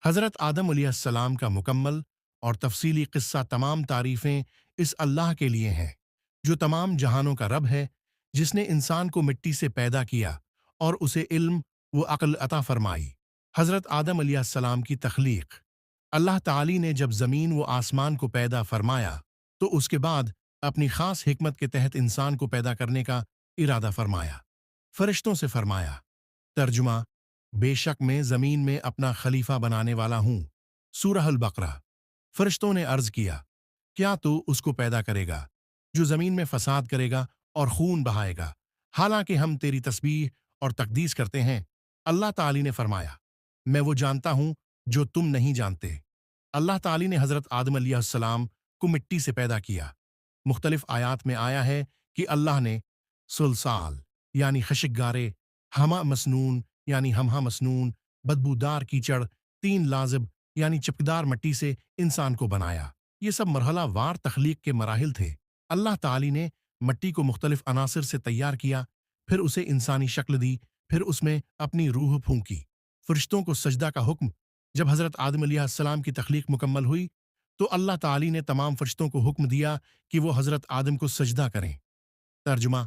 حضرت آدم علیہ السلام کا مکمل اور تفصیلی قصہ تمام تعریفیں اس اللہ کے لیے ہیں جو تمام جہانوں کا رب ہے، جس نے انسان کو مٹی سے پیدا کیا اور اسے علم و عقل عطا فرمائی۔ حضرت آدم علیہ السلام کی تخلیق۔ اللہ تعالی نے جب زمین و آسمان کو پیدا فرمایا تو اس کے بعد اپنی خاص حکمت کے تحت انسان کو پیدا کرنے کا ارادہ فرمایا۔ فرشتوں سے فرمایا، ترجمہ: بے شک میں زمین میں اپنا خلیفہ بنانے والا ہوں۔ سورہ البقرہ۔ فرشتوں نے عرض کیا، کیا تو اس کو پیدا کرے گا جو زمین میں فساد کرے گا اور خون بہائے گا، حالانکہ ہم تیری تسبیح اور تقدیس کرتے ہیں؟ اللہ تعالی نے فرمایا، میں وہ جانتا ہوں جو تم نہیں جانتے۔ اللہ تعالی نے حضرت آدم علیہ السلام کو مٹی سے پیدا کیا۔ مختلف آیات میں آیا ہے کہ اللہ نے سلسال یعنی خشکگارے، ہمہ مسنون یعنی ہمہ مسنون، بدبودار کیچڑ، تین لازب یعنی چپکدار مٹی سے انسان کو بنایا۔ یہ سب مرحلہ وار تخلیق کے مراحل تھے۔ اللہ تعالی نے مٹی کو مختلف عناصر سے تیار کیا، پھر اسے انسانی شکل دی، پھر اس میں اپنی روح پھونکی۔ فرشتوں کو سجدہ کا حکم۔ جب حضرت آدم علیہ السلام کی تخلیق مکمل ہوئی تو اللہ تعالی نے تمام فرشتوں کو حکم دیا کہ وہ حضرت آدم کو سجدہ کریں۔ ترجمہ: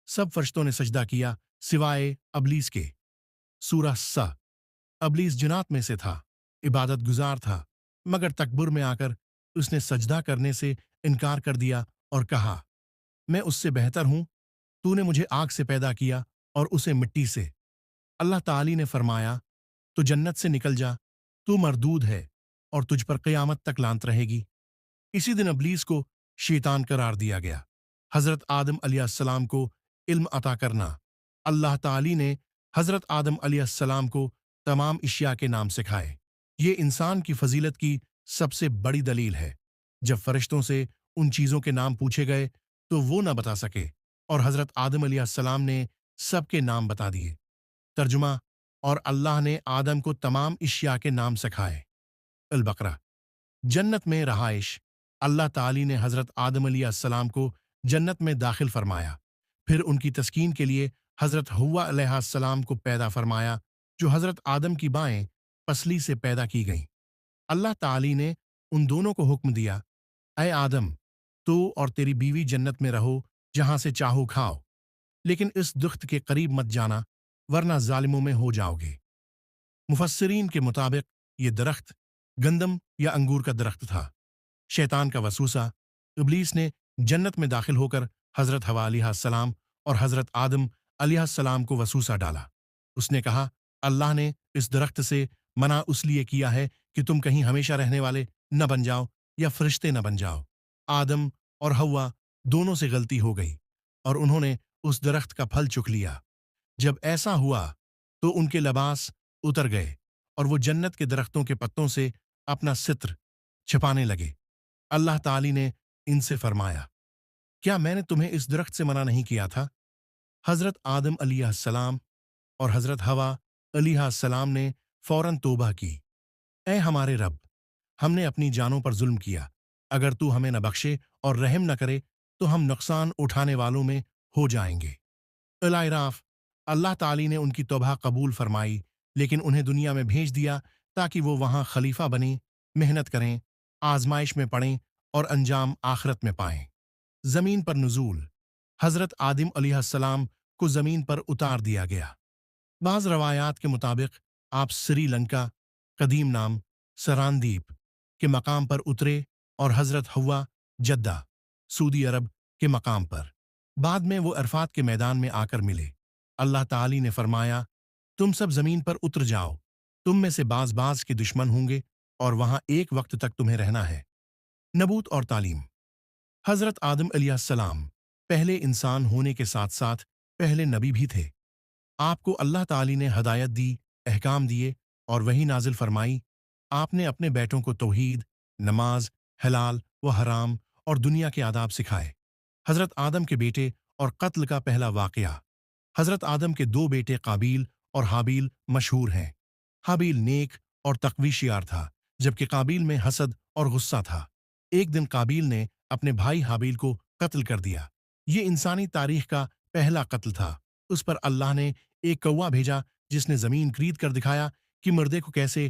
سب فرشتوں نے سجدہ کیا سوائے ابلیس کے۔ سورہ س۔ ابلیس جنات میں سے تھا، عبادت گزار تھا، مگر تکبر میں آ کر اس نے سجدہ کرنے سے انکار کر دیا اور کہا، میں اس سے بہتر ہوں، تو نے مجھے آگ سے پیدا کیا اور اسے مٹی سے۔ اللہ تعالی نے فرمایا، تو جنت سے نکل جا، تو مردود ہے اور تجھ پر قیامت تک لعنت رہے گی۔ اسی دن ابلیس کو شیطان قرار دیا گیا۔ حضرت آدم علیہ السلام کو علم عطا کرنا۔ اللہ تعالی نے حضرت آدم علیہ السلام کو تمام اشیاء کے نام سکھائے۔ یہ انسان کی فضیلت کی سب سے بڑی دلیل ہے۔ جب فرشتوں سے ان چیزوں کے نام پوچھے گئے تو وہ نہ بتا سکے، اور حضرت آدم علیہ السلام نے سب کے نام بتا دیے۔ ترجمہ: اور اللہ نے آدم کو تمام اشیاء کے نام سکھائے۔ البقرہ۔ جنت میں رہائش۔ اللہ تعالی نے حضرت آدم علیہ السلام کو جنت میں داخل فرمایا، پھر ان کی تسکین کے لیے حضرت حوا علیہ السلام کو پیدا فرمایا جو حضرت آدم کی بائیں پسلی سے پیدا کی گئیں۔ اللہ تعالی نے ان دونوں کو حکم دیا، اے آدم، تو اور تیری بیوی جنت میں رہو، جہاں سے چاہو کھاؤ، لیکن اس درخت کے قریب مت جانا ورنہ ظالموں میں ہو جاؤ گے۔ مفسرین کے مطابق یہ درخت گندم یا انگور کا درخت تھا۔ شیطان کا وسوسہ۔ ابلیس نے جنت میں داخل ہو کر حضرت حوا علیہ السلام اور حضرت آدم علیہ السلام کو وسوسہ ڈالا۔ اس نے کہا، اللہ نے اس درخت سے منع اس لیے کیا ہے کہ تم کہیں ہمیشہ رہنے والے نہ بن جاؤ یا فرشتے نہ بن جاؤ۔ آدم اور حوا دونوں سے غلطی ہو گئی اور انہوں نے اس درخت کا پھل چکھ لیا۔ جب ایسا ہوا تو ان کے لباس اتر گئے اور وہ جنت کے درختوں کے پتوں سے اپنا ستر چھپانے لگے۔ اللہ تعالی نے ان سے فرمایا، کیا میں نے تمہیں اس درخت سے منع نہیں کیا تھا؟ حضرت آدم علیہ السلام اور حضرت حوا علیہ السلام نے فوراً توبہ کی، اے ہمارے رب، ہم نے اپنی جانوں پر ظلم کیا، اگر تو ہمیں نہ بخشے اور رحم نہ کرے تو ہم نقصان اٹھانے والوں میں ہو جائیں گے۔ الاعراف۔ اللہ تعالی نے ان کی توبہ قبول فرمائی، لیکن انہیں دنیا میں بھیج دیا تاکہ وہ وہاں خلیفہ بنیں، محنت کریں، آزمائش میں پڑیں اور انجام آخرت میں پائیں۔ زمین پر نزول۔ حضرت آدم علیہ السلام کو زمین پر اتار دیا گیا۔ بعض روایات کے مطابق آپ سری لنکا، قدیم نام سراندیپ، کے مقام پر اترے اور حضرت حوا جدہ، سعودی عرب کے مقام پر۔ بعد میں وہ عرفات کے میدان میں آ کر ملے۔ اللہ تعالی نے فرمایا، تم سب زمین پر اتر جاؤ، تم میں سے بعض کے دشمن ہوں گے اور وہاں ایک وقت تک تمہیں رہنا ہے۔ نبوت اور تعلیم۔ حضرت آدم علیہ السلام پہلے انسان ہونے کے ساتھ ساتھ پہلے نبی بھی تھے۔ آپ کو اللہ تعالی نے ہدایت دی، احکام دیے اور وحی نازل فرمائی۔ آپ نے اپنے بیٹوں کو توحید، نماز، حلال و حرام اور دنیا کے آداب سکھائے۔ حضرت آدم کے بیٹے اور قتل کا پہلا واقعہ۔ حضرت آدم کے دو بیٹے قابیل اور حابیل مشہور ہیں۔ حابیل نیک اور تقوی شیار تھا، جبکہ قابیل میں حسد اور غصہ تھا۔ ایک دن قابیل نے اپنے بھائی حابیل کو قتل کر دیا۔ یہ انسانی تاریخ کا پہلا قتل تھا۔ اس پر اللہ نے ایک کوا بھیجا جس نے زمین کرید کر دکھایا کہ مردے کو کیسے